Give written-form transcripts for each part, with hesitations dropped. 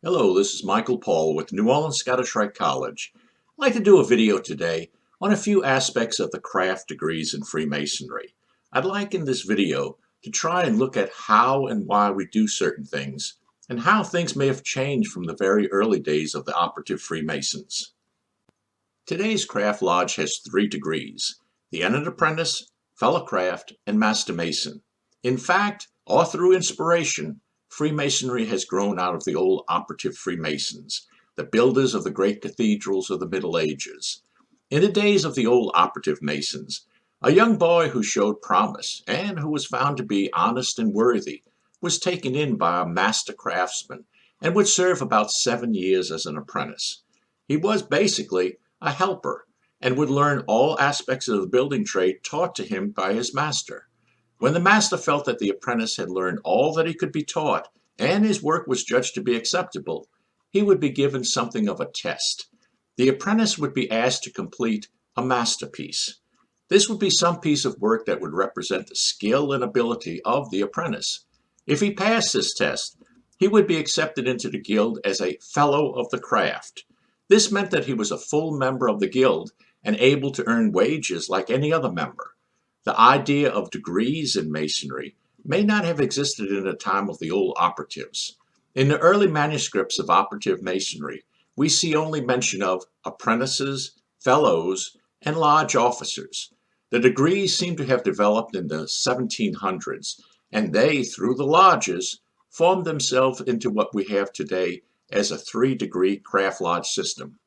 Hello, this is Michael Paul with New Orleans Scottish Rite College. I'd like to do a video today on a few aspects of the craft degrees in Freemasonry. I'd like in this video to try and look at how and why we do certain things and how things may have changed from the very early days of the operative Freemasons. Today's craft lodge has 3 degrees: the Eminent Apprentice, Fellow Craft, and Master Mason. In fact, all through inspiration, Freemasonry has grown out of the old operative Freemasons, the builders of the great cathedrals of the Middle Ages. In the days of the old operative Masons, a young boy who showed promise and who was found to be honest and worthy was taken in by a master craftsman and would serve about 7 years as an apprentice. He was basically a helper and would learn all aspects of the building trade taught to him by his master. When the master felt that the apprentice had learned all that he could be taught and his work was judged to be acceptable, he would be given something of a test. The apprentice would be asked to complete a masterpiece. This would be some piece of work that would represent the skill and ability of the apprentice. If he passed this test, he would be accepted into the guild as a fellow of the craft. This meant that he was a full member of the guild and able to earn wages like any other member. The idea of degrees in Masonry may not have existed in the time of the old operatives. In the early manuscripts of operative Masonry, we see only mention of apprentices, fellows, and lodge officers. The degrees seem to have developed in the 1700s, and they, through the lodges, formed themselves into what we have today as a 3-degree craft lodge system.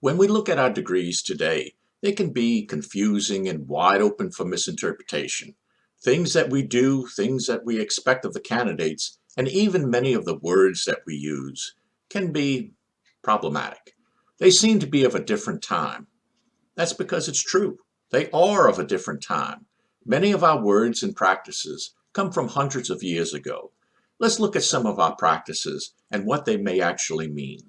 When we look at our degrees today, they can be confusing and wide open for misinterpretation. Things that we do, things that we expect of the candidates, and even many of the words that we use can be problematic. They seem to be of a different time. That's because it's true. They are of a different time. Many of our words and practices come from hundreds of years ago. Let's look at some of our practices and what they may actually mean.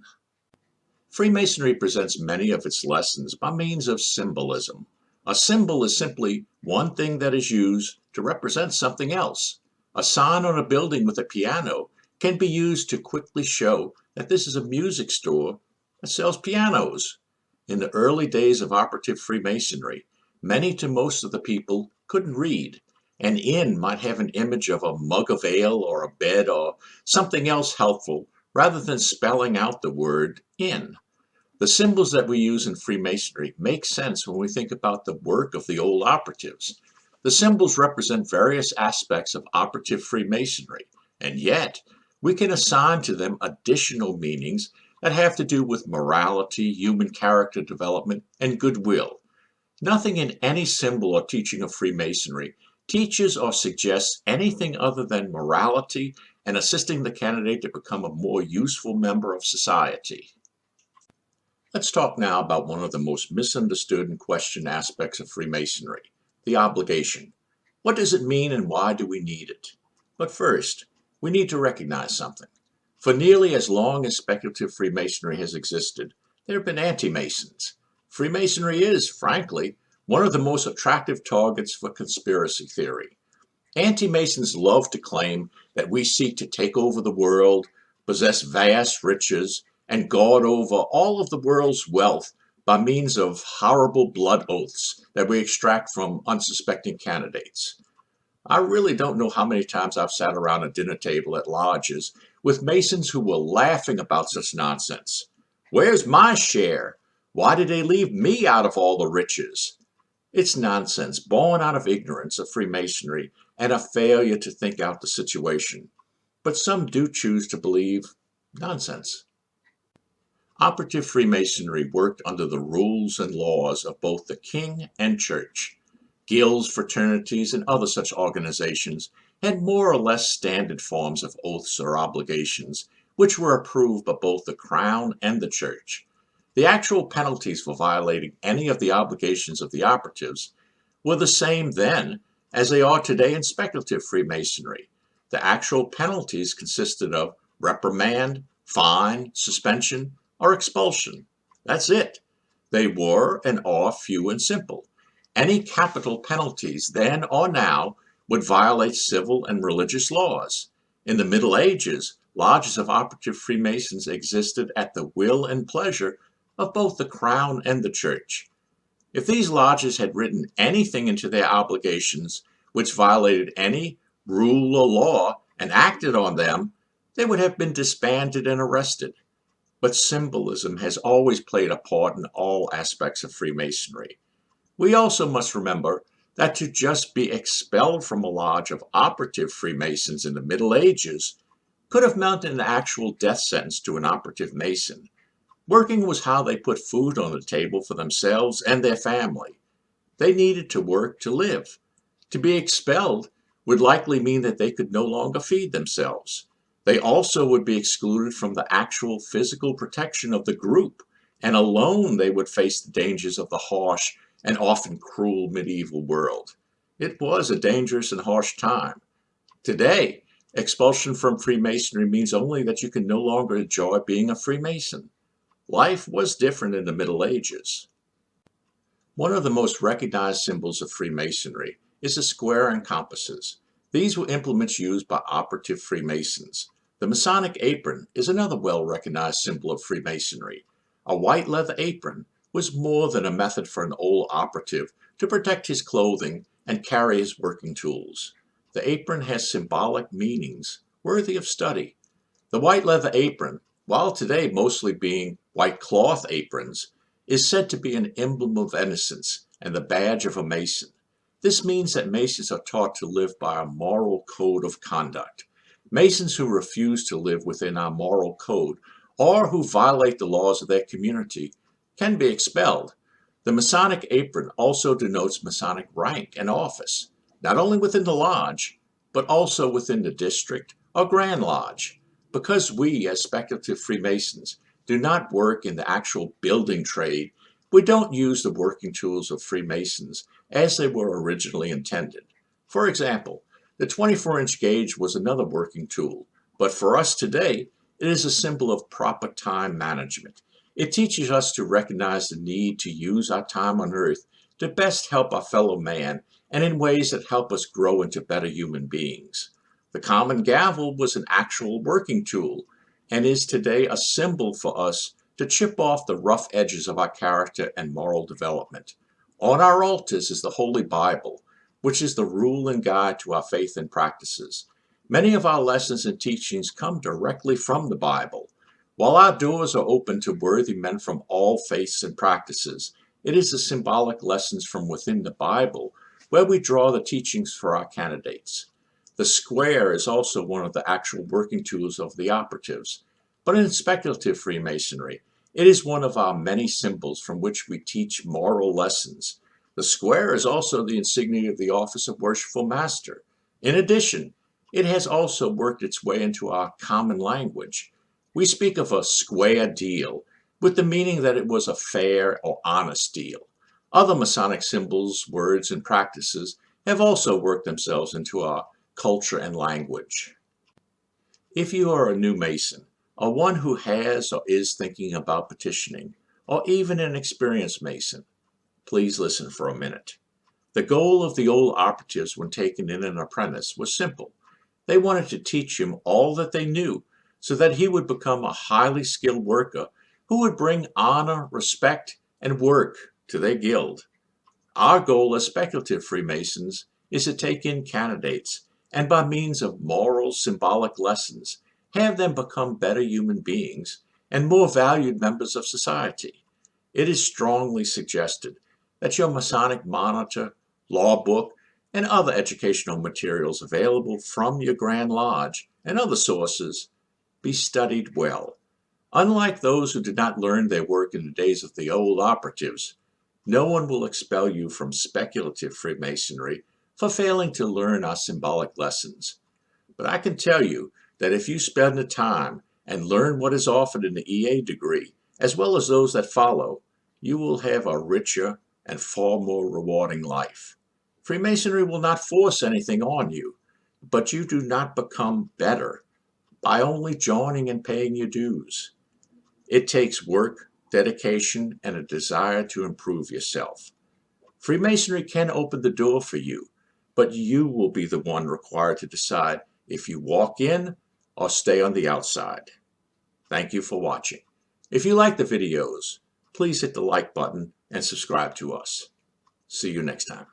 Freemasonry presents many of its lessons by means of symbolism. A symbol is simply one thing that is used to represent something else. A sign on a building with a piano can be used to quickly show that this is a music store that sells pianos. In the early days of operative Freemasonry, many to most of the people couldn't read. An inn might have an image of a mug of ale or a bed or something else helpful rather than spelling out the word inn. The symbols that we use in Freemasonry make sense when we think about the work of the old operatives. The symbols represent various aspects of operative Freemasonry, and yet we can assign to them additional meanings that have to do with morality, human character development, and goodwill. Nothing in any symbol or teaching of Freemasonry teaches or suggests anything other than morality and assisting the candidate to become a more useful member of society. Let's talk now about one of the most misunderstood and questioned aspects of Freemasonry, the obligation. What does it mean and why do we need it? But first, we need to recognize something. For nearly as long as speculative Freemasonry has existed, there have been anti-Masons. Freemasonry is, frankly, one of the most attractive targets for conspiracy theory. Anti-Masons love to claim that we seek to take over the world, possess vast riches, and guard over all of the world's wealth by means of horrible blood oaths that we extract from unsuspecting candidates. I really don't know how many times I've sat around a dinner table at lodges with Masons who were laughing about such nonsense. Where's my share? Why did they leave me out of all the riches? It's nonsense, born out of ignorance of Freemasonry and a failure to think out the situation. But some do choose to believe nonsense. Operative Freemasonry worked under the rules and laws of both the king and church. Guilds, fraternities, and other such organizations had more or less standard forms of oaths or obligations, which were approved by both the crown and the church. The actual penalties for violating any of the obligations of the operatives were the same then as they are today in speculative Freemasonry. The actual penalties consisted of reprimand, fine, suspension, or expulsion. That's it. They were and are few and simple. Any capital penalties then or now would violate civil and religious laws. In the Middle Ages, lodges of operative Freemasons existed at the will and pleasure of both the Crown and the Church. If these lodges had written anything into their obligations which violated any rule or law and acted on them, they would have been disbanded and arrested. But symbolism has always played a part in all aspects of Freemasonry. We also must remember that to just be expelled from a lodge of operative Freemasons in the Middle Ages could have meant an actual death sentence to an operative Mason. Working was how they put food on the table for themselves and their family. They needed to work to live. To be expelled would likely mean that they could no longer feed themselves. They also would be excluded from the actual physical protection of the group, and alone they would face the dangers of the harsh and often cruel medieval world. It was a dangerous and harsh time. Today, expulsion from Freemasonry means only that you can no longer enjoy being a Freemason. Life was different in the Middle Ages. One of the most recognized symbols of Freemasonry is the square and compasses. These were implements used by operative Freemasons. The Masonic apron is another well-recognized symbol of Freemasonry. A white leather apron was more than a method for an old operative to protect his clothing and carry his working tools. The apron has symbolic meanings worthy of study. The white leather apron, while today mostly being white cloth aprons, is said to be an emblem of innocence and the badge of a Mason. This means that Masons are taught to live by a moral code of conduct. Masons who refuse to live within our moral code or who violate the laws of their community can be expelled. The Masonic apron also denotes Masonic rank and office, not only within the lodge, but also within the district or Grand Lodge. Because we, as speculative Freemasons, do not work in the actual building trade, we don't use the working tools of Freemasons as they were originally intended. For example, the 24-inch gauge was another working tool, but for us today, it is a symbol of proper time management. It teaches us to recognize the need to use our time on earth to best help our fellow man and in ways that help us grow into better human beings. The common gavel was an actual working tool and is today a symbol for us to chip off the rough edges of our character and moral development. On our altars is the Holy Bible, which is the rule and guide to our faith and practices. Many of our lessons and teachings come directly from the Bible. While our doors are open to worthy men from all faiths and practices, it is the symbolic lessons from within the Bible where we draw the teachings for our candidates. The square is also one of the actual working tools of the operatives, but in speculative Freemasonry, it is one of our many symbols from which we teach moral lessons. The square is also the insignia of the office of Worshipful Master. In addition, it has also worked its way into our common language. We speak of a square deal, with the meaning that it was a fair or honest deal. Other Masonic symbols, words, and practices have also worked themselves into our culture and language. If you are a new Mason, or one who has or is thinking about petitioning, or even an experienced Mason, please listen for a minute. The goal of the old operatives when taking in an apprentice was simple. They wanted to teach him all that they knew so that he would become a highly skilled worker who would bring honor, respect, and work to their guild. Our goal as speculative Freemasons is to take in candidates and by means of moral, symbolic lessons, have them become better human beings and more valued members of society. It is strongly suggested that your Masonic monitor, law book, and other educational materials available from your Grand Lodge and other sources be studied well. Unlike those who did not learn their work in the days of the old operatives, no one will expel you from speculative Freemasonry for failing to learn our symbolic lessons. But I can tell you that if you spend the time and learn what is offered in the EA degree, as well as those that follow, you will have a richer and far more rewarding life. Freemasonry will not force anything on you, but you do not become better by only joining and paying your dues. It takes work, dedication, and a desire to improve yourself. Freemasonry can open the door for you, but you will be the one required to decide if you walk in or stay on the outside. Thank you for watching. If you like the videos, please hit the like button and subscribe to us. See you next time.